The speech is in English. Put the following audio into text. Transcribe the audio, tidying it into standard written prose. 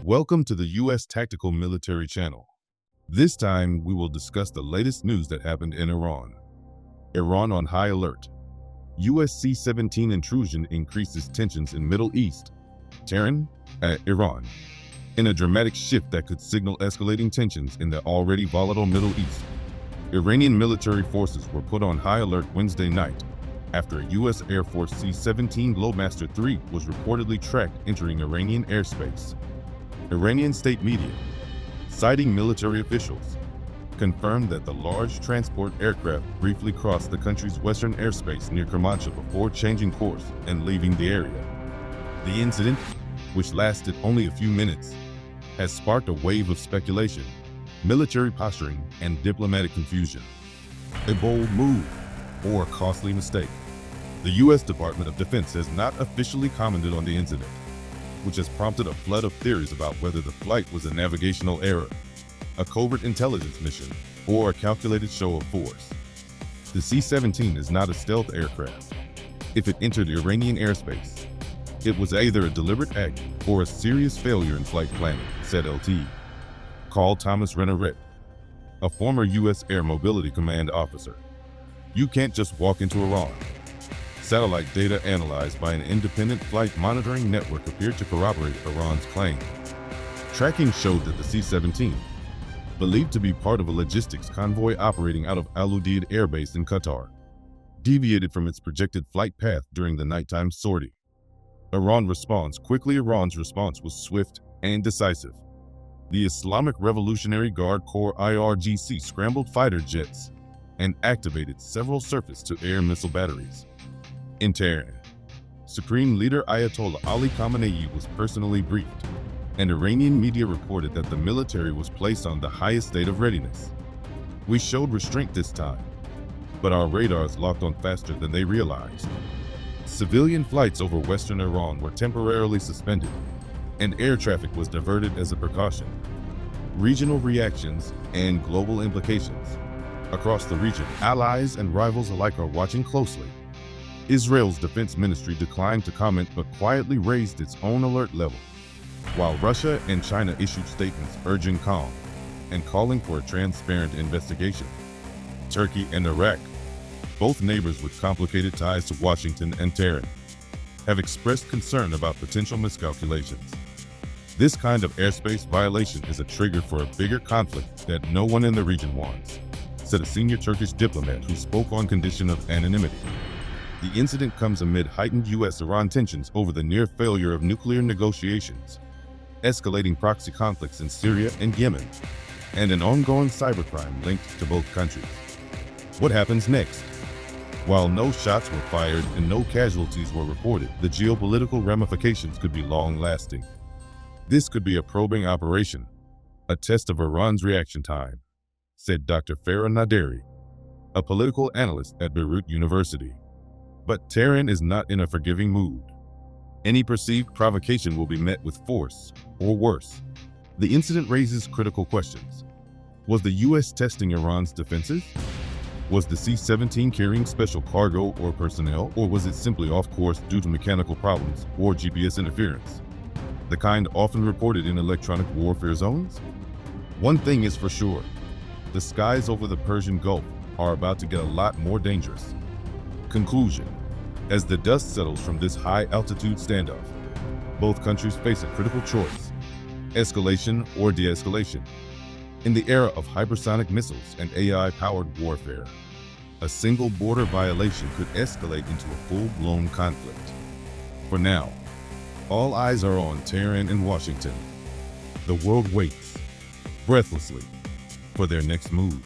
Welcome to the U.S. Tactical Military Channel. This time, we will discuss the latest news that happened in Iran. Iran on high alert. U.S. C-17 intrusion increases tensions in Middle East. Tehran, Iran. In a dramatic shift that could signal escalating tensions in the already volatile Middle East, Iranian military forces were put on high alert Wednesday night after a U.S. Air Force C-17 Globemaster III was reportedly tracked entering Iranian airspace. Iranian state media, citing military officials, confirmed that the large transport aircraft briefly crossed the country's western airspace near Kermanshah before changing course and leaving the area. The incident, which lasted only a few minutes, has sparked a wave of speculation, military posturing, and diplomatic confusion. A bold move or a costly mistake. The U.S. Department of Defense has not officially commented on the incident, which has prompted a flood of theories about whether the flight was a navigational error, a covert intelligence mission, or a calculated show of force. The C-17 is not a stealth aircraft. If it entered Iranian airspace, it was either a deliberate act or a serious failure in flight planning, said LT. Called Thomas Renner, a former U.S. Air Mobility Command officer. You can't just walk into Iran. Satellite data analyzed by an independent flight monitoring network appeared to corroborate Iran's claim. Tracking showed that the C-17, believed to be part of a logistics convoy operating out of Al Udeid Air Base in Qatar, deviated from its projected flight path during the nighttime sortie. Iran's response was swift and decisive. The Islamic Revolutionary Guard Corps IRGC scrambled fighter jets and activated several surface-to-air missile batteries. In Tehran, Supreme Leader Ayatollah Ali Khamenei was personally briefed, and Iranian media reported that the military was placed on the highest state of readiness. We showed restraint this time, but our radars locked on faster than they realized. Civilian flights over western Iran were temporarily suspended, and air traffic was diverted as a precaution. Regional reactions and global implications. Across the region, allies and rivals alike are watching closely. Israel's defense ministry declined to comment but quietly raised its own alert level, while Russia and China issued statements urging calm and calling for a transparent investigation. Turkey and Iraq, both neighbors with complicated ties to Washington and Tehran, have expressed concern about potential miscalculations. This kind of airspace violation is a trigger for a bigger conflict that no one in the region wants, said a senior Turkish diplomat who spoke on condition of anonymity. The incident comes amid heightened U.S.-Iran tensions over the near failure of nuclear negotiations, escalating proxy conflicts in Syria and Yemen, and an ongoing cybercrime linked to both countries. What happens next? While no shots were fired and no casualties were reported, the geopolitical ramifications could be long-lasting. This could be a probing operation, a test of Iran's reaction time, said Dr. Farah Naderi, a political analyst at Beirut University. But Tehran is not in a forgiving mood. Any perceived provocation will be met with force, or worse. The incident raises critical questions. Was the U.S. testing Iran's defenses? Was the C-17 carrying special cargo or personnel, or was it simply off course due to mechanical problems or GPS interference? The kind often reported in electronic warfare zones? One thing is for sure, the skies over the Persian Gulf are about to get a lot more dangerous. Conclusion. As the dust settles from this high-altitude standoff, both countries face a critical choice: escalation or de-escalation. In the era of hypersonic missiles and AI-powered warfare, a single border violation could escalate into a full-blown conflict. For now, all eyes are on Tehran and Washington. The world waits, breathlessly, for their next move.